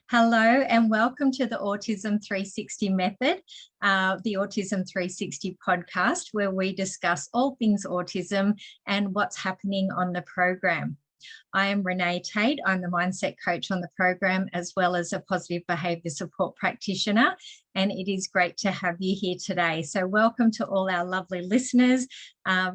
Hello and welcome to the Autism 360 method, the Autism 360 podcast, where we discuss all things autism and what's happening on the program. I am Renee Tate. I'm the mindset coach on the program, as well as a positive behaviour support practitioner. And it is great to have you here today. So welcome to all our lovely listeners.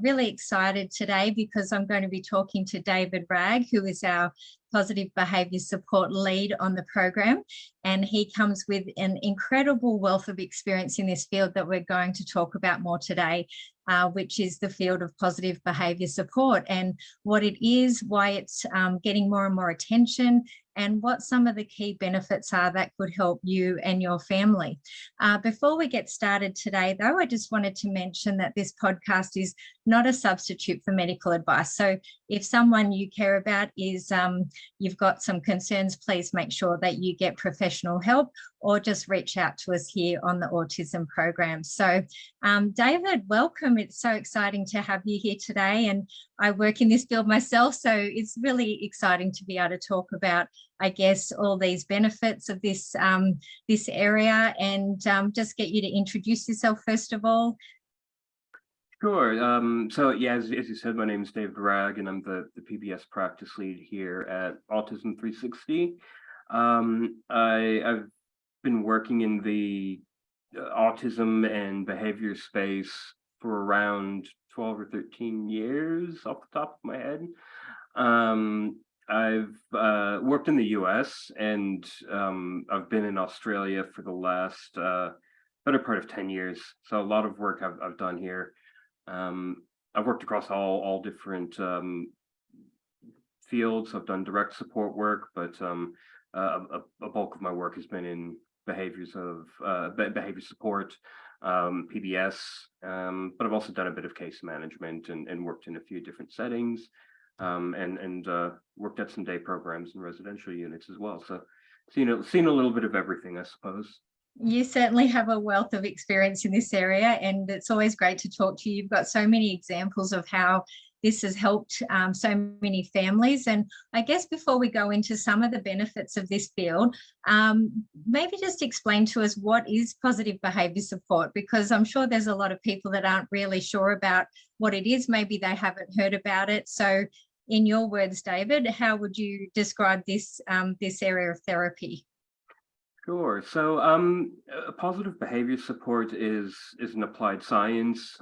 Really excited today because I'm going to be talking to David Wragg, who is our positive behaviour support lead on the program. And he comes with an incredible wealth of experience in this field that we're going to talk about more today, which is the field of positive behaviour support and what it is, why it's getting more and more attention, and what some of the key benefits are that could help you and your family. Before we get started today, though, I just wanted to mention that this podcast is not a substitute for medical advice. So if someone you care about is, you've got some concerns, please make sure that you get professional help or just reach out to us here on the autism program. So David, welcome. It's so exciting to have you here today. And I work in this field myself, so it's really exciting to be able to talk about, I guess, all these benefits of this, this area, and just get you to introduce yourself first of all. Sure. So yeah, as you said, my name is David Wragg, and I'm the PBS practice lead here at Autism 360. I've been working in the autism and behavior space for around 12 or 13 years off the top of my head. I've worked in the US, and I've been in Australia for the last better part of 10 years. So a lot of work I've done here. I've worked across all different fields. I've done direct support work, but a bulk of my work has been in behavior support, PBS, but I've also done a bit of case management and worked in a few different settings, and worked at some day programs and residential units as well. So seen a little bit of everything, I suppose. You certainly have a wealth of experience in this area, and it's always great to talk to you. You've got so many examples of how this has helped so many families. And I guess before we go into some of the benefits of this field, maybe just explain to us what is positive behaviour support, because I'm sure there's a lot of people that aren't really sure about what it is. Maybe they haven't heard about it. So in your words, David, how would you describe this, this area of therapy? Sure. So positive behavior support is an applied science.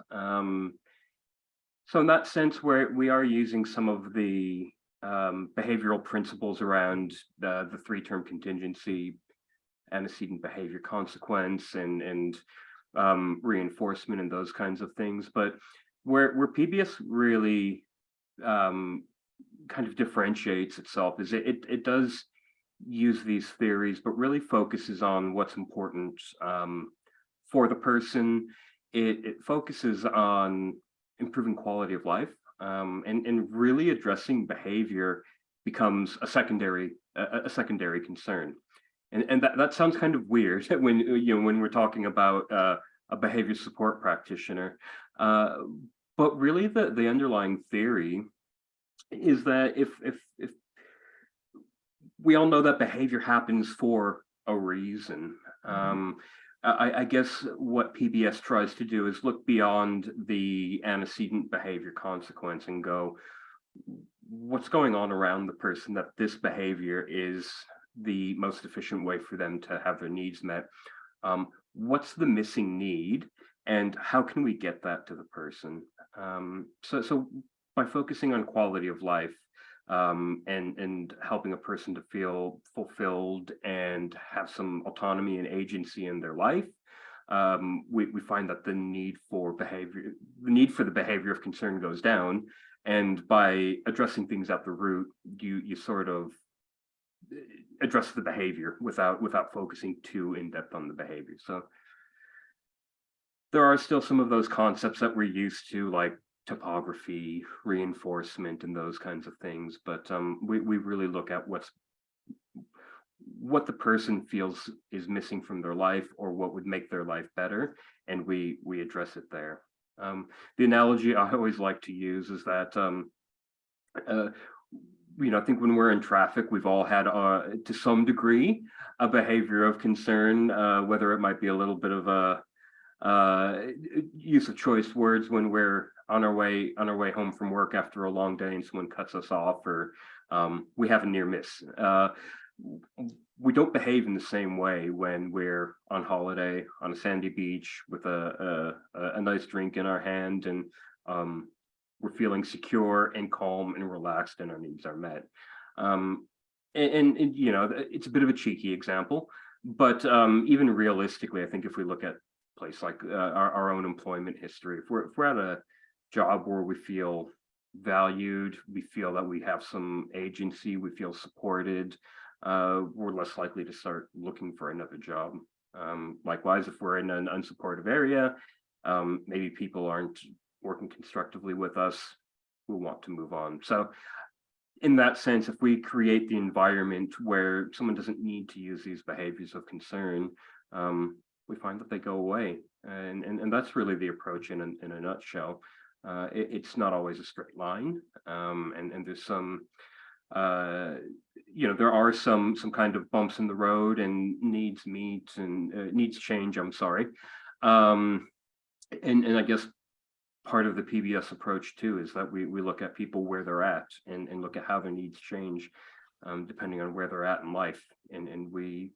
So in that sense, where we are using some of the behavioral principles around the three-term contingency, antecedent behavior consequence, and reinforcement and those kinds of things. But where PBS really kind of differentiates itself is it does use these theories, but really focuses on what's important for the person. It focuses on improving quality of life, and really addressing behavior becomes a secondary concern. And that sounds kind of weird when we're talking about a behavior support practitioner, but really the underlying theory is that if we all know that behavior happens for a reason. I guess what PBS tries to do is look beyond the antecedent behavior consequence and go, what's going on around the person that this behavior is the most efficient way for them to have their needs met? What's the missing need, and how can we get that to the person? So by focusing on quality of life, and helping a person to feel fulfilled and have some autonomy and agency in their life, we find that the need for the behavior of concern goes down. And by addressing things at the root, you sort of address the behavior without focusing too in depth on the behavior. So there are still some of those concepts that we're used to, like topography, reinforcement, and those kinds of things, but we really look at what the person feels is missing from their life, or what would make their life better, and we address it there. The analogy I always like to use is that I think when we're in traffic, we've all had, to some degree, a behavior of concern, whether it might be a little bit of a use of choice words when we're on our way home from work after a long day and someone cuts us off, or we have a near miss. We don't behave in the same way when we're on holiday on a sandy beach with a nice drink in our hand, and we're feeling secure and calm and relaxed and our needs are met. And it's a bit of a cheeky example, but even realistically, I think if we look at a place like our own employment history, if we're at a job where we feel valued, we feel that we have some agency, we feel supported, we're less likely to start looking for another job. Likewise, if we're in an unsupportive area, maybe people aren't working constructively with us, we'll want to move on. So in that sense, if we create the environment where someone doesn't need to use these behaviors of concern, we find that they go away. And that's really the approach in a nutshell. It's not always a straight line. And there's some, there are some kind of bumps in the road and needs change, I'm sorry. And I guess part of the PBS approach too is that we look at people where they're at and look at how their needs change depending on where they're at in life, and we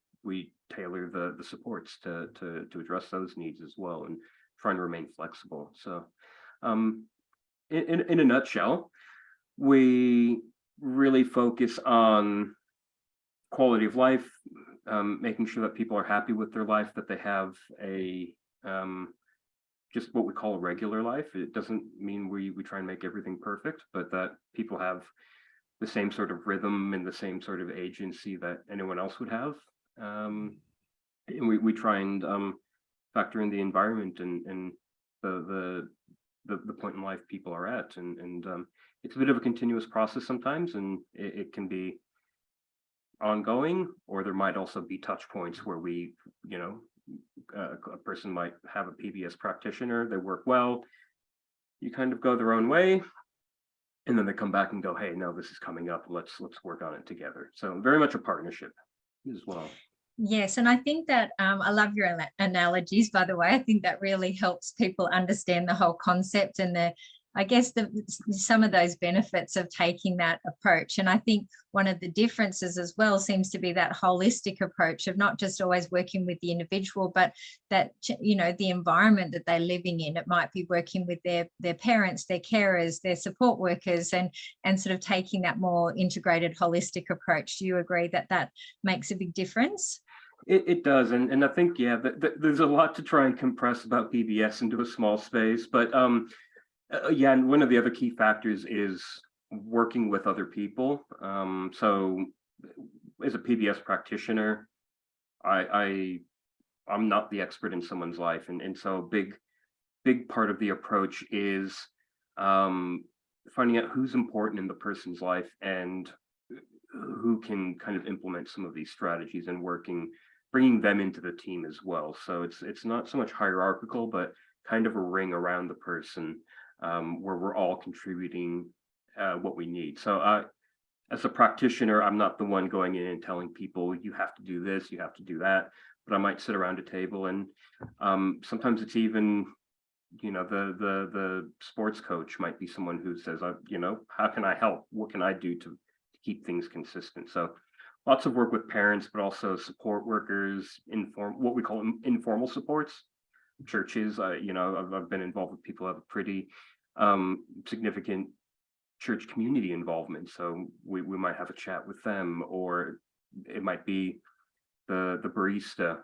tailor the supports to address those needs as well, and trying to remain flexible. So in a nutshell, we really focus on quality of life, making sure that people are happy with their life, that they have a just what we call a regular life. It doesn't mean we try and make everything perfect, but that people have the same sort of rhythm and the same sort of agency that anyone else would have. And we try and factor in the environment and the point in life people are at. And it's a bit of a continuous process sometimes, and it can be ongoing, or there might also be touch points where we, a person might have a PBS practitioner, they work well, you kind of go their own way, and then they come back and go, hey, no, this is coming up, let's work on it together. So very much a partnership as well. Yes, and I think that I love your analogies, by the way. I think that really helps people understand the whole concept and some of those benefits of taking that approach. And I think one of the differences as well seems to be that holistic approach of not just always working with the individual, but that, the environment that they're living in. It might be working with their parents, their carers, their support workers, and sort of taking that more integrated holistic approach. Do you agree that that makes a big difference? It does. And I think, yeah, there's a lot to try and compress about PBS into a small space, but yeah, and one of the other key factors is working with other people. So as a PBS practitioner, I'm not the expert in someone's life. And so a big part of the approach is finding out who's important in the person's life and who can kind of implement some of these strategies and bringing them into the team as well. So it's not so much hierarchical, but kind of a ring around the person, where we're all contributing what we need. So as a practitioner, I'm not the one going in and telling people, you have to do this, you have to do that, but I might sit around a table, and sometimes it's even, the sports coach might be someone who says, how can I help? What can I do to keep things consistent? So lots of work with parents, but also support workers, what we call informal supports. Churches, I've been involved with people who have a pretty significant church community involvement. So we might have a chat with them, or it might be the barista.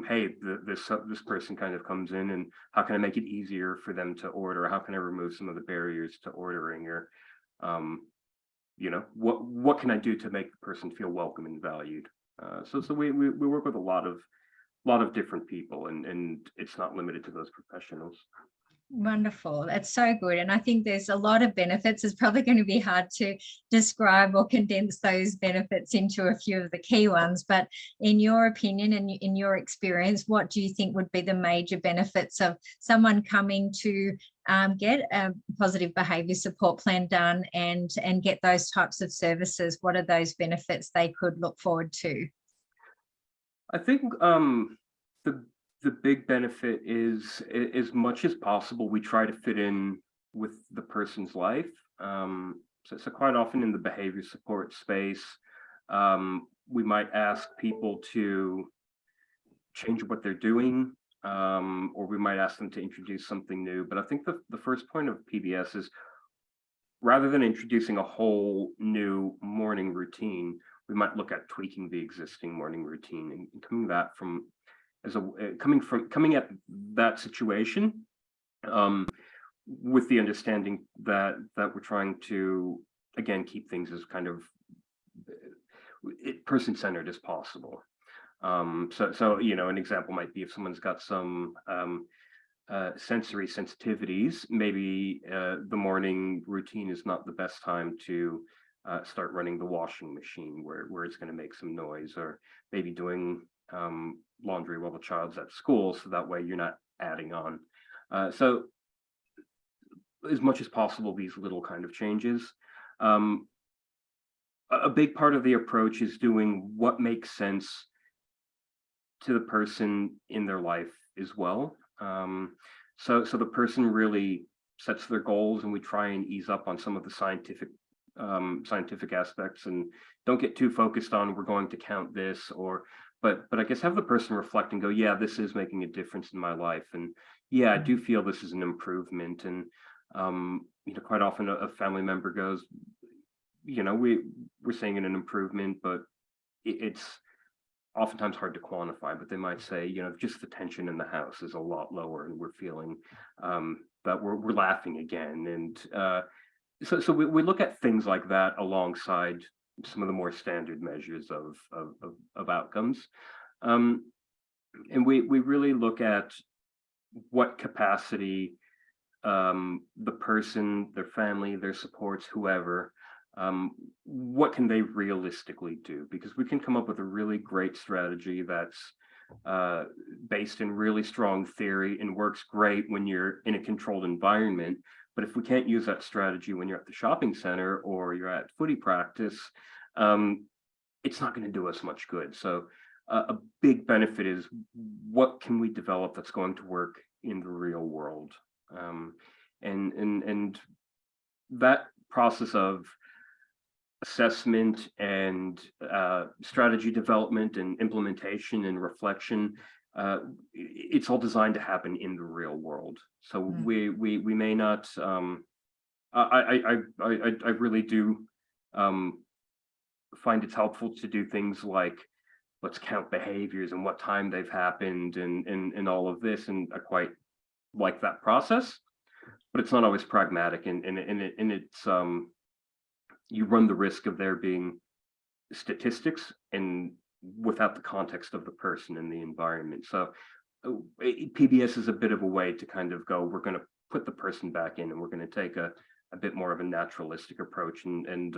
Hey, this person kind of comes in, and how can I make it easier for them to order? How can I remove some of the barriers to ordering? Or what can I do to make the person feel welcome and valued? So we work with a lot of different people, and it's not limited to those professionals. Wonderful. That's so good. And I think there's a lot of benefits. It's probably going to be hard to describe or condense those benefits into a few of the key ones. But in your opinion and in your experience, what do you think would be the major benefits of someone coming to get a positive behaviour support plan done and get those types of services? What are those benefits they could look forward to? I think the big benefit is, as much as possible, we try to fit in with the person's life. So quite often in the behavior support space, we might ask people to change what they're doing, or we might ask them to introduce something new. But I think the first point of PBS is, rather than introducing a whole new morning routine, we might look at tweaking the existing morning routine and coming at that situation with the understanding that we're trying to, again, keep things as kind of person-centered as possible. So an example might be if someone's got some sensory sensitivities, maybe the morning routine is not the best time to start running the washing machine where it's going to make some noise, or maybe doing laundry while the child's at school, so that way you're not adding on. So as much as possible, these little kind of changes. A big part of the approach is doing what makes sense to the person in their life as well. So the person really sets their goals, and we try and ease up on some of the scientific aspects, and don't get too focused on, we're going to count this, but I guess have the person reflect and go, yeah, this is making a difference in my life, and yeah, I do feel this is an improvement. And quite often a family member goes, we're seeing an improvement, but it's oftentimes hard to quantify. But they might say, just the tension in the house is a lot lower, and we're feeling that we're laughing again. And so we look at things like that alongside some of the more standard measures of outcomes. And we really look at what capacity the person, their family, their supports, whoever, what can they realistically do? Because we can come up with a really great strategy that's based in really strong theory and works great when you're in a controlled environment. But if we can't use that strategy when you're at the shopping center or you're at footy practice, it's not going to do us much good. So a big benefit is, what can we develop that's going to work in the real world? And that process of assessment and strategy development and implementation and reflection, it's all designed to happen in the real world. So we may not. I really do find it's helpful to do things like, let's count behaviors and what time they've happened and all of this, and I quite like that process, but it's not always pragmatic, and it's you run the risk of there being statistics and without the context of the person and the environment. So PBS is a bit of a way to kind of go, we're going to put the person back in, and we're going to take a bit more of a naturalistic approach and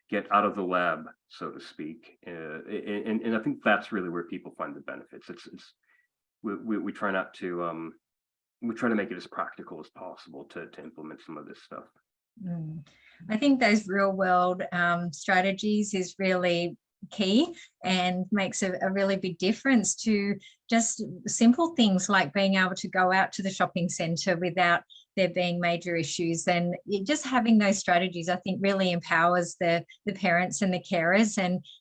get out of the lab, so to speak. And I think that's really where people find the benefits. We try not to we try to make it as practical as possible to implement some of this stuff. I think those real world strategies is really key and makes a really big difference to just simple things like being able to go out to the shopping centre without there being major issues. And just having those strategies, I think, really empowers the parents and the carers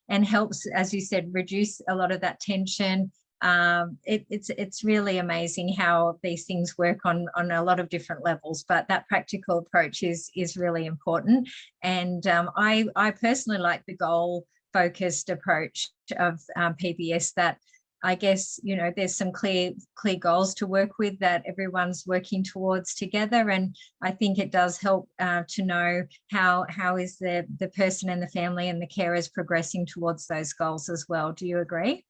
and helps, as you said, reduce a lot of that tension. It's really amazing how these things work on a lot of different levels, but that practical approach is really important. And I personally like the goal focused approach of PBS, that I guess, there's some clear goals to work with that everyone's working towards together. And I think it does help to know how is the person and the family and the carers progressing towards those goals as well. Do you agree?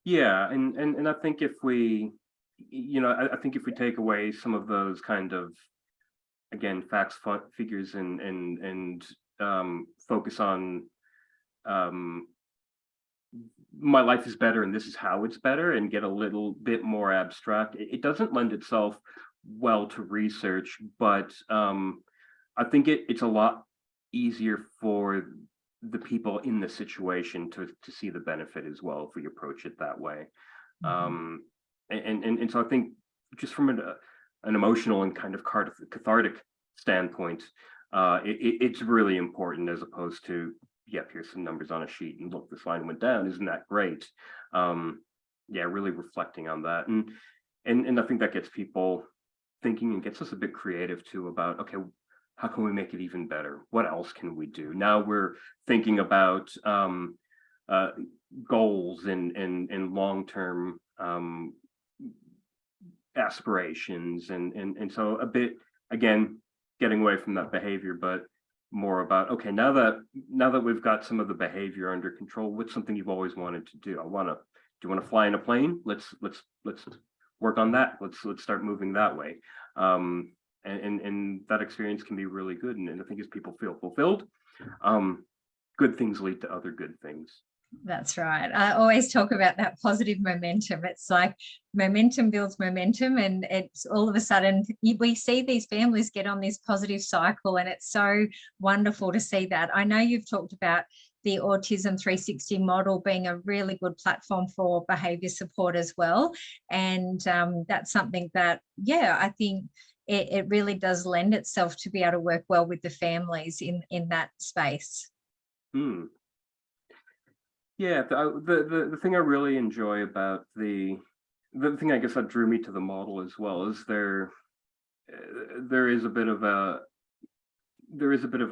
Yeah, and I think if we I think if we take away some of those kind of, again, facts, figures, and focus on my life is better and this is how it's better, and get a little bit more abstract, it doesn't lend itself well to research. But I think it's a lot easier for the people in the situation to see the benefit as well if we approach it that way. And so I think, just from an emotional and kind of cathartic standpoint, it's really important, as opposed to, yep, here's some numbers on a sheet and look, this line went down, isn't that great? Yeah, really reflecting on that, and I think that gets people thinking and gets us a bit creative too about, okay, how can we make it even better? What else can we do? Now we're thinking about goals and long-term aspirations, and so a bit, again, getting away from that behavior, but more about, okay, now that we've got some of the behavior under control, what's something you've always wanted to do? Do you want to fly in a plane? Let's work on that. Let's start moving that way. And that experience can be really good. And I think as people feel fulfilled, good things lead to other good things. That's right. I always talk about that positive momentum. It's like momentum builds momentum, and it's all of a sudden we see these families get on this positive cycle, and it's so wonderful to see that. I know you've talked about the Autism 360 model being a really good platform for behaviour support as well. And that's something that, yeah, I think it really does lend itself to be able to work well with the families in that space. Yeah, the thing I really enjoy about the thing, I guess, that drew me to the model as well, is there is a bit of a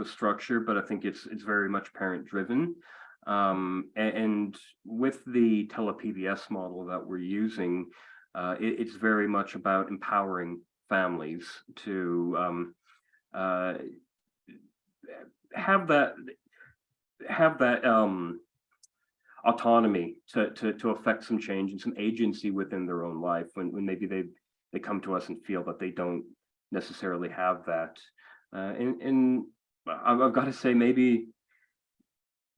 structure, but I think it's very much parent driven. And with the tele-PBS model that we're using, it's very much about empowering families to have that autonomy to affect some change and some agency within their own life, when maybe they come to us and feel that they don't necessarily have that. And I've got to say, maybe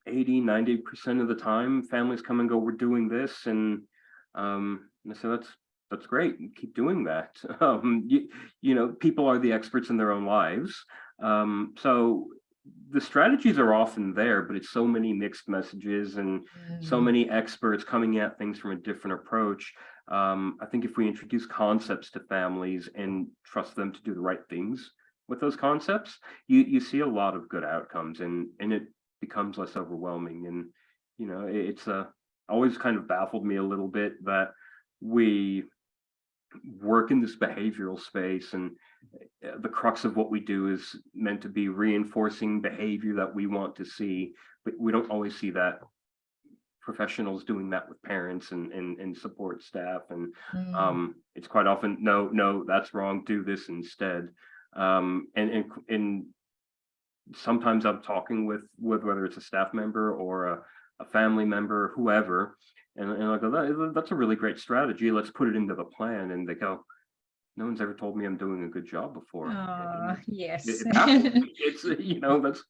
80-90% of the time, families come and go, we're doing this, and I say, that's great, keep doing that. People are the experts in their own lives, so the strategies are often there, but it's so many mixed messages and so many experts coming at things from a different approach. I think if we introduce concepts to families and trust them to do the right things with those concepts, you see a lot of good outcomes, and it becomes less overwhelming. And it's always kind of baffled me a little bit that we work in this behavioral space, and the crux of what we do is meant to be reinforcing behavior that we want to see, but we don't always see that professionals doing that with parents and support staff. And it's quite often, no, that's wrong, do this instead. And sometimes I'm talking with whether it's a staff member or a family member, whoever, and I go, that's a really great strategy, let's put it into the plan. And they go, no one's ever told me I'm doing a good job before. Yes. It's that's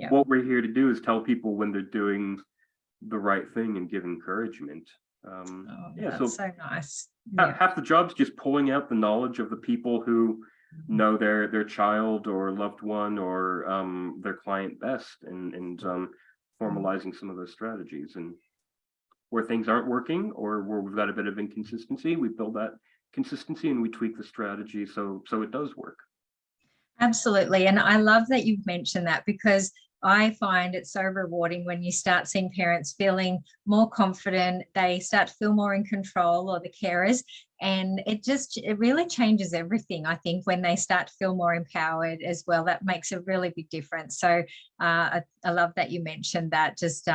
what we're here to do, is tell people when they're doing the right thing and give encouragement. That's so nice. Half the job's just pulling out the knowledge of the people who know their child or loved one or their client best, and formalizing some of those strategies. And where things aren't working, or where we've got a bit of inconsistency, we build that consistency and we tweak the strategy so it does work. Absolutely. And I love that you've mentioned that, because I find it so rewarding when you start seeing parents feeling more confident, they start to feel more in control, or the carers, and it really changes everything. I think when they start to feel more empowered as well, that makes a really big difference. So I love that you mentioned that, just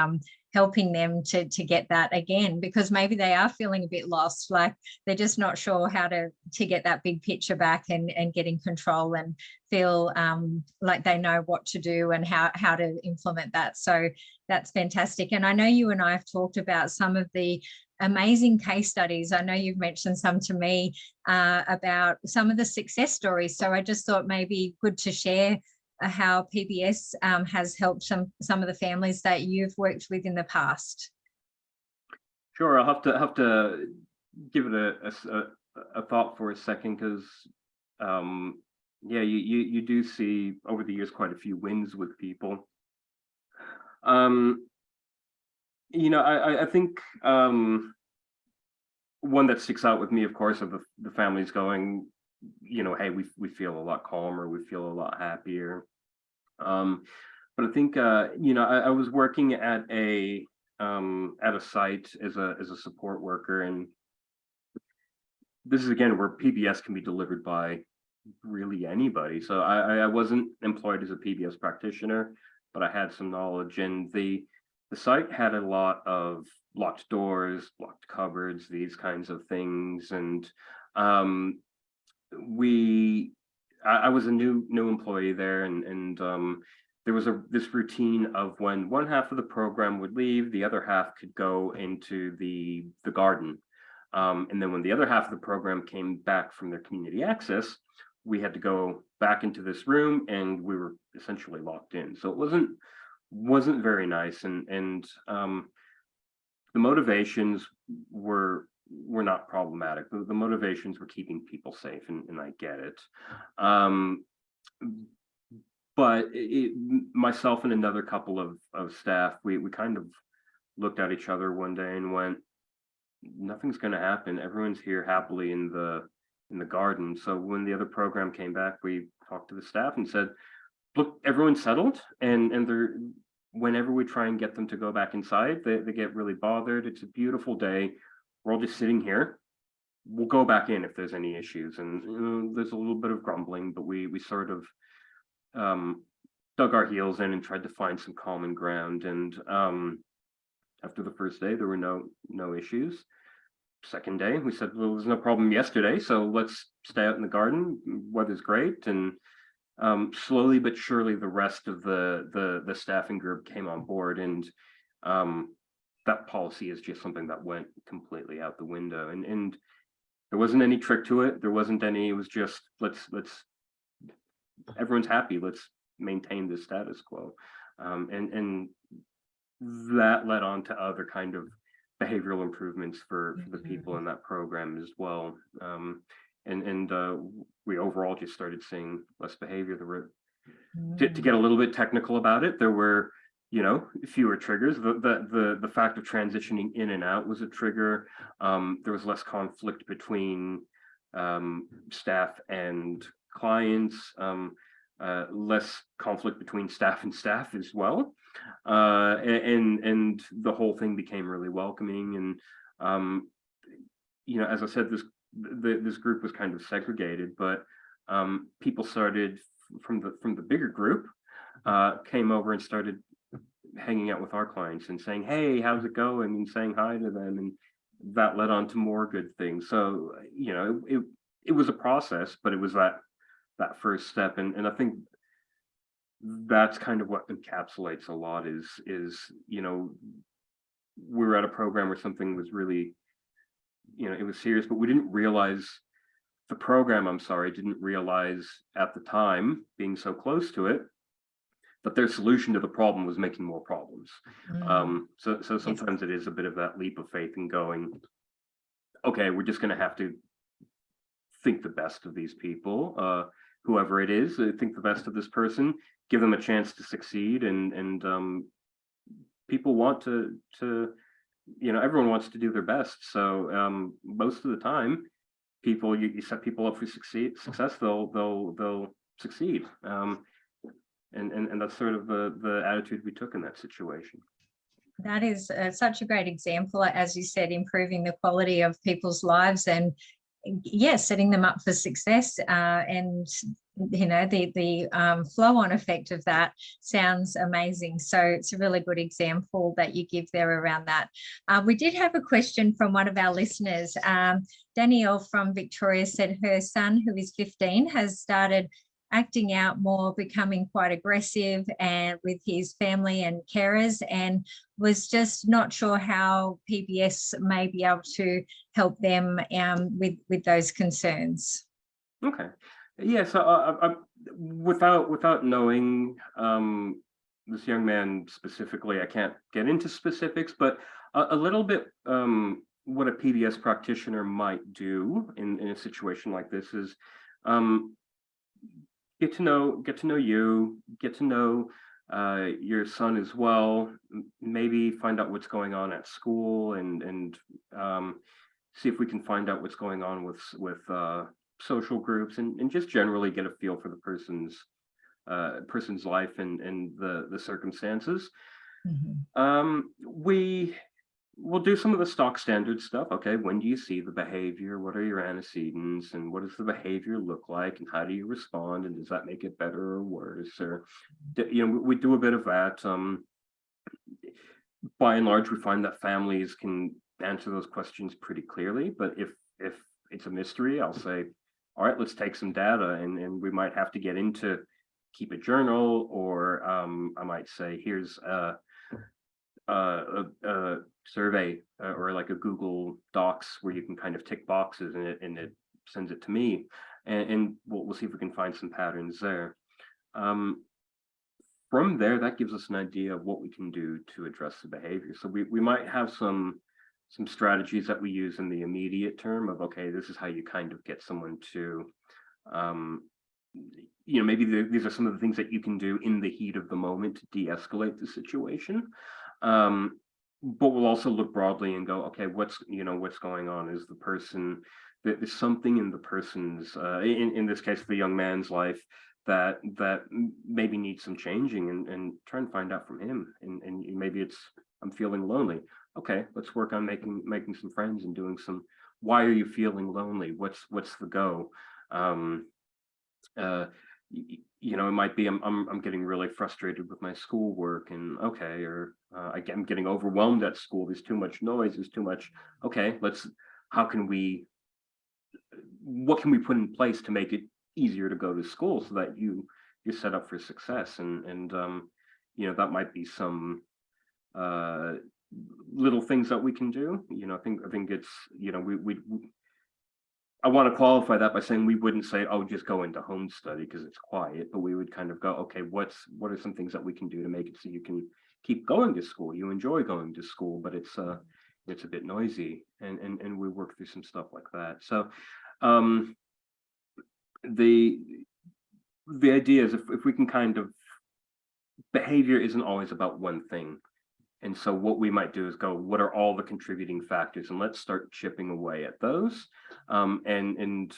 helping them to get that again, because maybe they are feeling a bit lost, like they're just not sure how to get that big picture back and get in control and feel like they know what to do and how to implement that. So that's fantastic. And I know you and I have talked about some of the amazing case studies. I know you've mentioned some to me about some of the success stories. So I just thought maybe good to share how PBS has helped some of the families that you've worked with in the past. Sure, I'll have to give it a thought for a second, because yeah, you do see over the years quite a few wins with people. I think one that sticks out with me, of course, of the families going, hey, we feel a lot calmer, we feel a lot happier. But I think I was working at a site as a support worker, and this is again where PBS can be delivered by really anybody. So I wasn't employed as a PBS practitioner, but I had some knowledge, and the site had a lot of locked doors, locked cupboards, these kinds of things, and I was a new employee there, and there was this routine of when one half of the program would leave, the other half could go into the garden. And then when the other half of the program came back from their community access, we had to go back into this room, and we were essentially locked in. So it wasn't very nice, and the motivations were not problematic. The motivations were keeping people safe, and I get it. But myself and another couple of staff, we kind of looked at each other one day and went, nothing's going to happen. Everyone's here happily in the garden. So when the other program came back, we talked to the staff and said, look, everyone's settled, and they're, whenever we try and get them to go back inside, they get really bothered. It's a beautiful day. We're all just sitting here. We'll go back in if there's any issues. And there's a little bit of grumbling, but we sort of dug our heels in and tried to find some common ground. And after the first day, there were no issues. Second day, we said, well, there's no problem yesterday, so let's stay out in the garden. Weather's great. And slowly but surely, the rest of the staffing group came on board, and that policy is just something that went completely out the window. And there wasn't any trick to it. There wasn't any. It was just let's everyone's happy. Let's maintain the status quo, and that led on to other kind of behavioral improvements for the people in that program as well. And we overall just started seeing less behavior. There were, to get a little bit technical about it, there were, fewer triggers. The fact of transitioning in and out was a trigger. There was less conflict between staff and clients, less conflict between staff and staff as well. And the whole thing became really welcoming. And as I said, this group was kind of segregated, but people started from the bigger group, came over and started hanging out with our clients and saying, hey, how's it going, and saying hi to them, and that led on to more good things. So it was a process, but it was that first step, and I think that's kind of what encapsulates a lot is we were at a program where something was really, it was serious, but we didn't realize, the program, didn't realize at the time, being so close to it, that their solution to the problem was making more problems. So sometimes it is a bit of that leap of faith and going, okay, we're just going to have to think the best of these people, whoever it is, think the best of this person, give them a chance to succeed, and people want to everyone wants to do their best. So most of the time, you set people up for success, they'll succeed. And that's sort of the attitude we took in that situation. That is such a great example, as you said, improving the quality of people's lives, and yes, setting them up for success. And the flow-on effect of that sounds amazing. So it's a really good example that you give there around that. We did have a question from one of our listeners. Danielle from Victoria said her son, who is 15, has started acting out more, becoming quite aggressive and with his family and carers, and was just not sure how PBS may be able to help them with those concerns. Okay. Yeah, so without knowing this young man specifically, I can't get into specifics, but a little bit what a PBS practitioner might do in a situation like this is get to know you, get to know your son as well. Maybe find out what's going on at school, and see if we can find out what's going on with social groups, and just generally get a feel for the person's life and the circumstances. Mm-hmm. We'll do some of the stock standard stuff. Okay, when do you see the behavior? What are your antecedents, and what does the behavior look like, and how do you respond, and does that make it better or worse? Or we do a bit of that. By and large, we find that families can answer those questions pretty clearly, but if it's a mystery, I'll say, all right, let's take some data, and we might have to get into keep a journal, or I might say, here's a survey or like a Google Docs where you can kind of tick boxes, and it sends it to me, and we'll see if we can find some patterns there. From there, that gives us an idea of what we can do to address the behavior. So we might have some strategies that we use in the immediate term of, okay, this is how you kind of get someone to maybe these are some of the things that you can do in the heat of the moment to de-escalate the situation. But we'll also look broadly and go, okay, what's going on? Is the person, there's something in the person's in this case the young man's life that maybe needs some changing, and try and find out from him. And maybe it's, I'm feeling lonely. Okay, let's work on making some friends and doing some, why are you feeling lonely? What's the go? It might be I'm getting really frustrated with my schoolwork, and okay, or I'm getting overwhelmed at school. There's too much noise. There's too much. Okay, what can we put in place to make it easier to go to school so that you're set up for success? And that might be some little things that we can do. I think it's, I want to qualify that by saying we wouldn't say, oh, just go into home study because it's quiet, but we would kind of go, okay, what are some things that we can do to make it so you can keep going to school? You enjoy going to school, but it's a bit noisy, and we work through some stuff like that. So the idea is, if we can kind of, behavior isn't always about one thing. And so what we might do is go, what are all the contributing factors? And let's start chipping away at those. And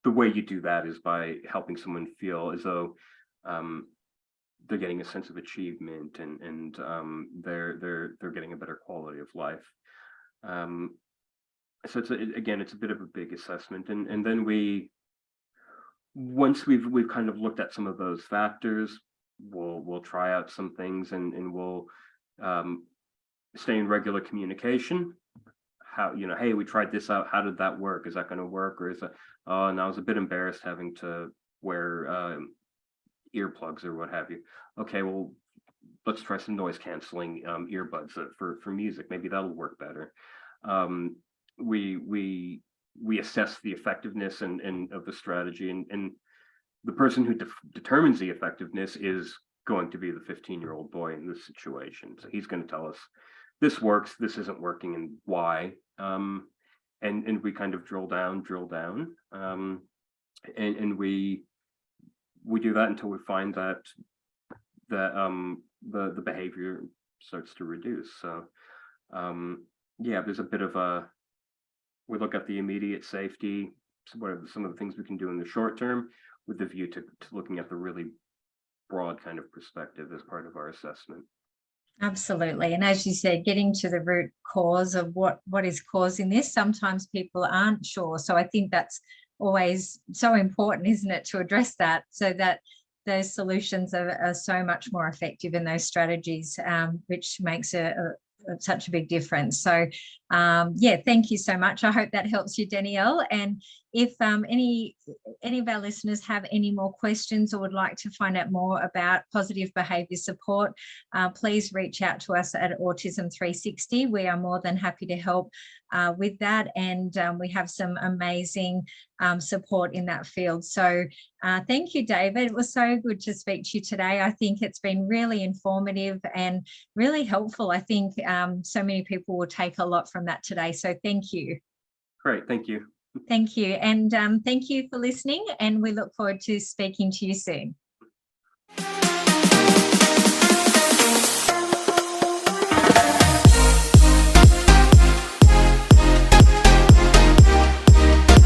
the way you do that is by helping someone feel as though they're getting a sense of achievement, and they're getting a better quality of life. So it's a bit of a big assessment. And then once we've kind of looked at some of those factors, we'll try out some things, and we'll stay in regular communication. How, hey, we tried this out. How did that work? Is that going to work? Or is it, and I was a bit embarrassed having to wear earplugs or what have you. Okay, well, let's try some noise canceling earbuds for music. Maybe that'll work better. We assess the effectiveness and of the strategy, and the person who determines the effectiveness is going to be the 15-year-old boy in this situation. So he's going to tell us, this works, this isn't working, and why. And we kind of drill down, and we do that until we find that the behavior starts to reduce. So there's a bit of we look at the immediate safety. So what are some of the things we can do in the short term, with the view to looking at the really broad kind of perspective as part of our assessment. Absolutely. And as you said, getting to the root cause of what is causing this. Sometimes people aren't sure. So I think that's always so important, isn't it, to address that, so that those solutions are so much more effective in those strategies, which makes a such a big difference. So yeah, thank you so much. I hope that helps you, Danielle. And if any of our listeners have any more questions or would like to find out more about positive behaviour support, please reach out to us at Autism 360. We are more than happy to help with that, and we have some amazing support in that field. So thank you, David. It was so good to speak to you today. I think it's been really informative and really helpful. I think so many people will take a lot from that today. So thank you. Great, thank you. Thank you. And thank you for listening, and we look forward to speaking to you soon.